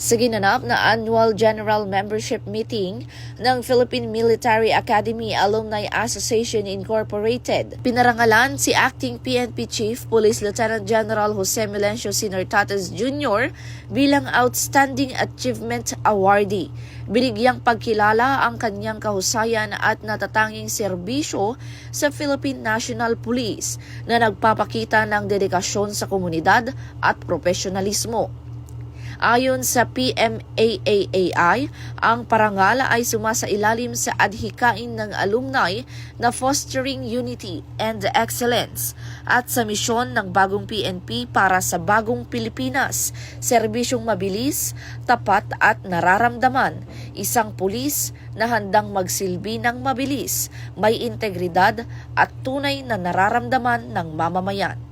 Sa ginanap na Annual General Membership Meeting ng Philippine Military Academy Alumni Association Incorporated, pinarangalan si Acting PNP Chief Police Lieutenant General Jose Melencio Sinortates Jr. bilang Outstanding Achievement Awardee. Binigyang pagkilala ang kanyang kahusayan at natatanging serbisyo sa Philippine National Police na nagpapakita ng dedikasyon sa komunidad at profesionalismo. Ayon sa PMAAAI, ang parangal ay sumasailalim sa adhikain ng alumni na fostering unity and excellence at sa misyon ng bagong PNP para sa bagong Pilipinas, serbisyong mabilis, tapat at nararamdaman, isang pulis na handang magsilbi ng mabilis, may integridad at tunay na nararamdaman ng mamamayan.